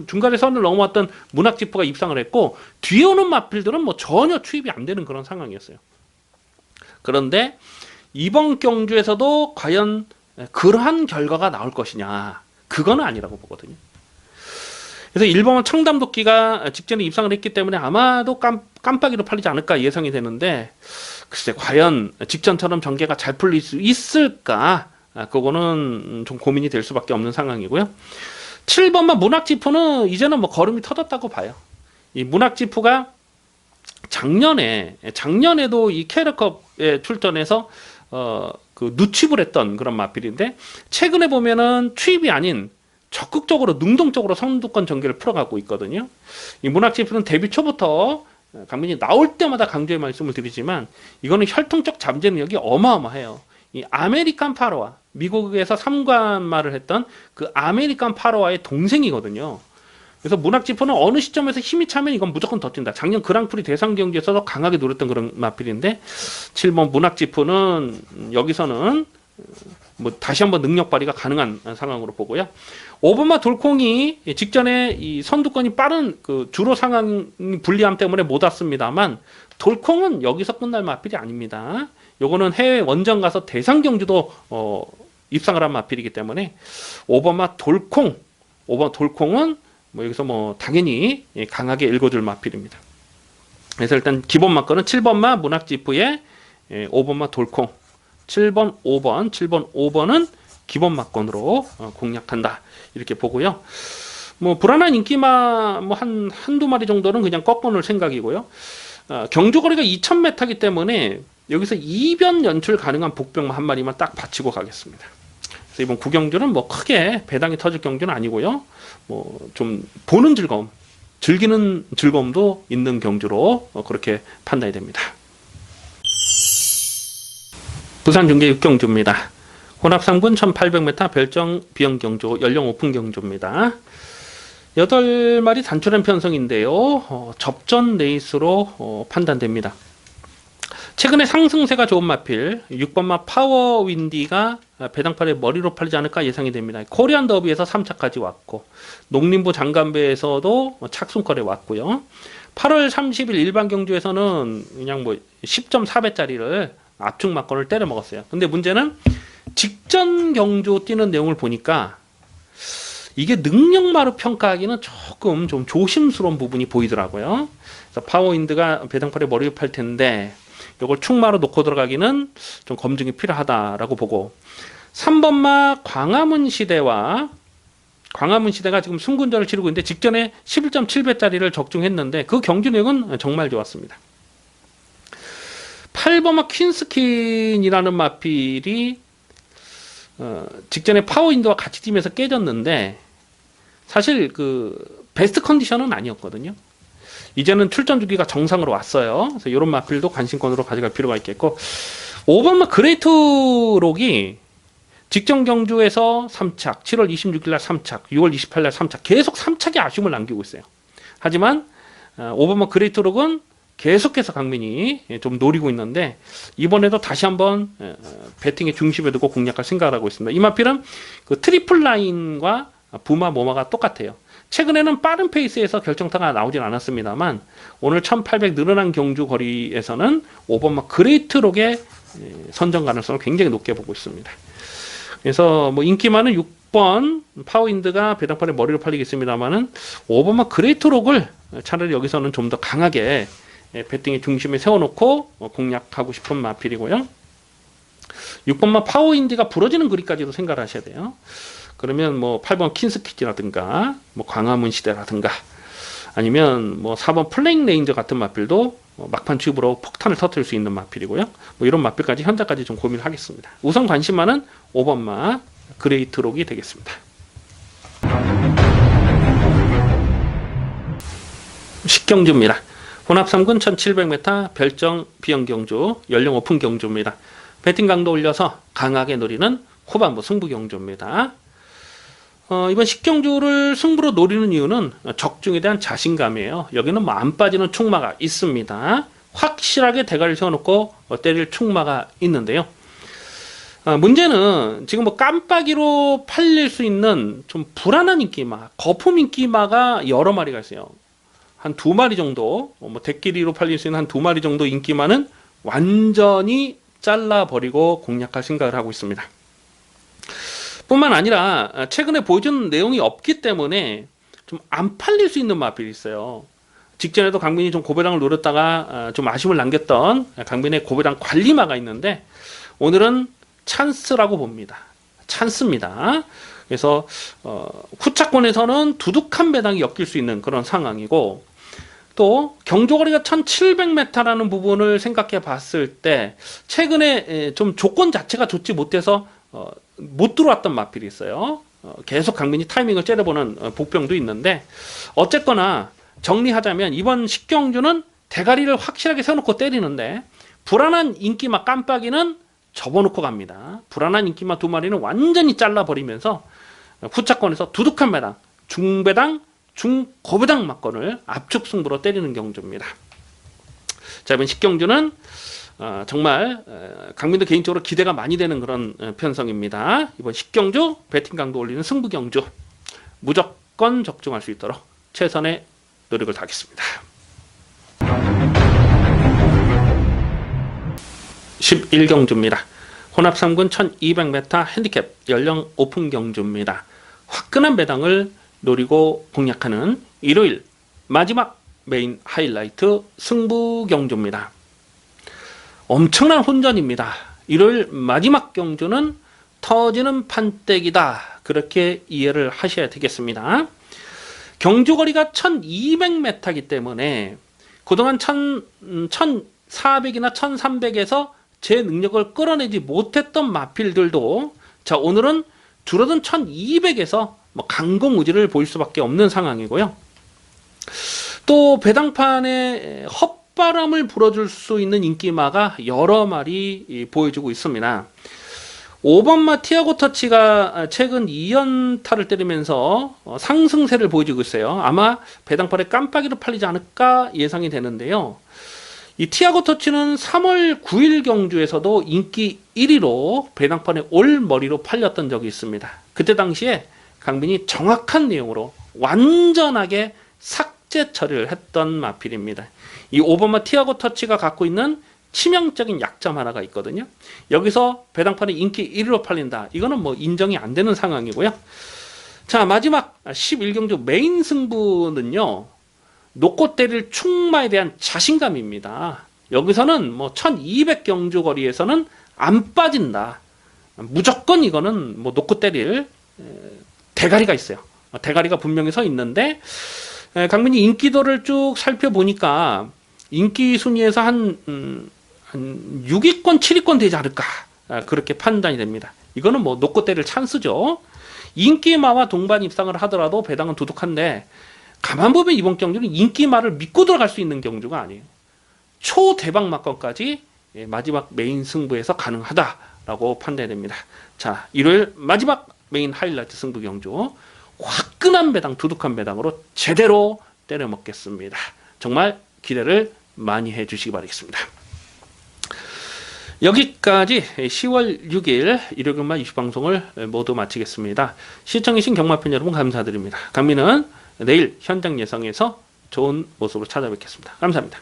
중간에 선을 넘어왔던 문학지포가 입상을 했고, 뒤에 오는 마필들은 뭐 전혀 추입이 안 되는 그런 상황이었어요. 그런데 이번 경주에서도 과연 그러한 결과가 나올 것이냐, 그거는 아니라고 보거든요. 그래서 1번은 청담도끼가 직전에 입상을 했기 때문에 아마도 깜빡이로 팔리지 않을까 예상이 되는데, 글쎄 과연 직전처럼 전개가 잘 풀릴 수 있을까, 그거는 좀 고민이 될 수밖에 없는 상황이고요. 7번만 문학지프는 이제는 뭐 걸음이 터졌다고 봐요. 이 문학지프가 작년에도 이 캐러컵에 출전해서 그 누취를 했던 그런 마필인데 최근에 보면은 투입이 아닌 적극적으로 능동적으로 선두권 전개를 풀어가고 있거든요. 이 문학지표는 데뷔 초부터 강민이 나올 때마다 강조의 말씀을 드리지만 이거는 혈통적 잠재 능력이 어마어마해요. 이 아메리칸 파로와 미국에서 3관말을 했던 그 아메리칸 파로와의 동생이거든요. 그래서 문학지표는 어느 시점에서 힘이 차면 이건 무조건 더 뛴다. 작년 그랑프리 대상 경기에서도 강하게 노렸던 그런 마필인데 7번 문학지표는 여기서는 뭐 다시 한번 능력 발휘가 가능한 상황으로 보고요. 5번마 돌콩이 직전에 이 선두권이 빠른 그 주로 상황 불리함 때문에 못 왔습니다만 돌콩은 여기서 끝날 마필이 아닙니다. 요거는 해외 원정 가서 대상 경주도 입상을 한 마필이기 때문에 5번마 돌콩, 5번 돌콩은 뭐 여기서 뭐 당연히 강하게 읽어줄 마필입니다. 그래서 일단 기본 마건은 7번마 문학지프의 5번마 돌콩, 7번, 5번, 7번, 5번은 기본 마건으로 공략한다. 이렇게 보고요. 뭐 불안한 인기마 뭐 한두 마리 정도는 그냥 꺾어놓을 생각이고요. 경주거리가 2000m이기 때문에 여기서 이변 연출 가능한 복병 한 마리만 딱 바치고 가겠습니다. 그래서 이번 구경주는 뭐 크게 배당이 터질 경주는 아니고요. 뭐 좀 보는 즐거움, 즐기는 즐거움도 있는 경주로 그렇게 판단이 됩니다. 부산 중계 6경주입니다. 혼합 3군 1800m 별정 비영 경주, 연령 오픈 경주입니다. 8마리 단촐한 편성인데요. 접전 레이스로 판단됩니다. 최근에 상승세가 좋은 마필 6번마 파워윈디가 배당팔의 머리로 팔리지 않을까 예상이 됩니다. 코리안 더비에서 3차까지 왔고 농림부 장간배에서도 착순거래 왔고요. 8월 30일 일반 경주에서는 그냥 뭐 10.4배짜리를 압축 막건을 때려 먹었어요. 근데 문제는 직전 경주 뛰는 내용을 보니까 이게 능력마로 평가하기는 조금 좀 조심스러운 부분이 보이더라고요. 그래서 파워윈드가 배당팔의 머리를 팔 텐데 이걸 충마로 놓고 들어가기는 좀 검증이 필요하다라고 보고 3번마 광화문 시대가 지금 승군전을 치르고 있는데 직전에 11.7배짜리를 적중했는데 그 경주 내용은 정말 좋았습니다. 8번마 퀸스킨이라는 마필이 직전에 파워윈드와 같이 뛰면서 깨졌는데 사실 그 베스트 컨디션은 아니었거든요. 이제는 출전 주기가 정상으로 왔어요. 그래서 이런 마필도 관심권으로 가져갈 필요가 있겠고 5번마 그레이트 록이 직전 경주에서 3착, 7월 26일 날 3착, 6월 28일 날 3착 계속 3착의 아쉬움을 남기고 있어요. 하지만 5번마 그레이트 록은 계속해서 강민이 좀 노리고 있는데 이번에도 다시 한번 배팅의 중심에 두고 공략할 생각을 하고 있습니다. 이 마필은 그 트리플 라인과 부마 모마가 똑같아요. 최근에는 빠른 페이스에서 결정타가 나오진 않았습니다만 오늘 1800 늘어난 경주 거리에서는 5번마 그레이트 록의 선정 가능성을 굉장히 높게 보고 있습니다. 그래서 뭐 인기 많은 6번 파워윈드가 배당판에 머리를 팔리겠습니다만은 5번마 그레이트 록을 차라리 여기서는 좀 더 강하게 배팅의 중심에 세워놓고 공략하고 싶은 마필이고요. 6번마 파워윈드가 부러지는 그리까지도 생각을 하셔야 돼요. 그러면 뭐 8번 킨스키지라든가 뭐 광화문 시대라든가 아니면 뭐 4번 플레잉 레인저 같은 마필도 막판 튜브로 폭탄을 터뜨릴 수 있는 마필이고요. 뭐 이런 마필까지 현재까지 좀 고민을 하겠습니다. 우선 관심만은 5번마 그레이트 록이 되겠습니다. 식경주입니다. 혼합 3군 1700m 별정 비영 경주, 연령 오픈 경주입니다. 배팅 강도 올려서 강하게 노리는 후반부 승부 경주입니다. 이번 식경주를 승부로 노리는 이유는 적중에 대한 자신감이에요. 여기는 뭐 안 빠지는 충마가 있습니다. 확실하게 대가를 세워놓고 때릴 충마가 있는데요. 문제는 지금 뭐 깜빡이로 팔릴 수 있는 좀 불안한 인기마, 거품 인기마가 여러 마리가 있어요. 한 2마리 정도, 뭐 대끼리로 팔릴 수 있는 한 2마리 정도 인기마는 완전히 잘라버리고 공략할 생각을 하고 있습니다. 뿐만 아니라 최근에 보여준 내용이 없기 때문에 좀 안 팔릴 수 있는 마필이 있어요. 직전에도 강민이 좀 고배당을 노렸다가 좀 아쉬움을 남겼던 강민의 고배당 관리마가 있는데 오늘은 찬스라고 봅니다. 찬스입니다. 그래서 후차권에서는 두둑한 배당이 엮일 수 있는 그런 상황이고 또 경주거리가 1700m라는 부분을 생각해 봤을 때 최근에 좀 조건 자체가 좋지 못해서 못 들어왔던 마필이 있어요. 계속 강민이 타이밍을 째려보는 복병도 있는데, 어쨌거나 정리하자면 이번 식경주는 대가리를 확실하게 세워놓고 때리는데, 불안한 인기마 깜빡이는 접어놓고 갑니다. 불안한 인기마 두 마리는 완전히 잘라버리면서 후차권에서 두둑한 배당, 중배당, 중고배당 막건을 압축 승부로 때리는 경주입니다. 자, 이번 식경주는 정말 강민도 개인적으로 기대가 많이 되는 그런 편성입니다. 이번 식경주 배팅 강도 올리는 승부 경주 무조건 적중할 수 있도록 최선의 노력을 다하겠습니다. 11경주입니다. 혼합 3군 1200m 핸디캡 연령 오픈 경주입니다. 화끈한 배당을 노리고 공략하는 일요일 마지막 메인 하이라이트 승부 경주입니다. 엄청난 혼전입니다. 일요일 마지막 경주는 터지는 판때기다, 그렇게 이해를 하셔야 되겠습니다. 경주거리가 1200m이기 때문에 그동안 1400이나 1300에서 제 능력을 끌어내지 못했던 마필들도 자, 오늘은 줄어든 1200에서 강공우지를 보일 수밖에 없는 상황이고요. 또 배당판에 헛바람을 불어줄 수 있는 인기마가 여러 마리 보여주고 있습니다. 5번마 티아고 터치가 최근 2연타를 때리면서 상승세를 보여주고 있어요. 아마 배당판에 깜빡이로 팔리지 않을까 예상이 되는데요. 이 티아고 터치는 3월 9일 경주에서도 인기 1위로 배당판에 올머리로 팔렸던 적이 있습니다. 그때 당시에 강민이 정확한 내용으로 완전하게 삭제 처리를 했던 마필입니다. 이 5번마 티아고 터치가 갖고 있는 치명적인 약점 하나가 있거든요. 여기서 배당판에 인기 1위로 팔린다, 이거는 뭐 인정이 안 되는 상황이고요. 자, 마지막 11경주 메인 승부는요, 놓고 때릴 충마에 대한 자신감입니다. 여기서는 뭐 1200경주 거리에서는 안 빠진다, 무조건 이거는 뭐 놓고 때릴 대가리가 있어요. 대가리가 분명히 서 있는데, 강민이 인기도를 쭉 살펴보니까 인기 순위에서 한 6위권, 7위권 되지 않을까, 그렇게 판단이 됩니다. 이거는 뭐 놓고 때릴 찬스죠. 인기마와 동반 입상을 하더라도 배당은 두둑한데, 가만 보면 이번 경주는 인기마를 믿고 들어갈 수 있는 경주가 아니에요. 초대박 막건까지 마지막 메인 승부에서 가능하다라고 판단됩니다. 자, 일요일 마지막 메인 하이라이트 승부 경주 화끈한 배당, 두둑한 배당으로 제대로 때려 먹겠습니다. 정말 기대를 많이 해주시기 바라겠습니다. 여기까지 10월 6일 일요일만 이슈 방송을 모두 마치겠습니다. 시청해주신 경마팬 여러분 감사드립니다. 강민은 내일 현장 예상에서 좋은 모습으로 찾아뵙겠습니다. 감사합니다.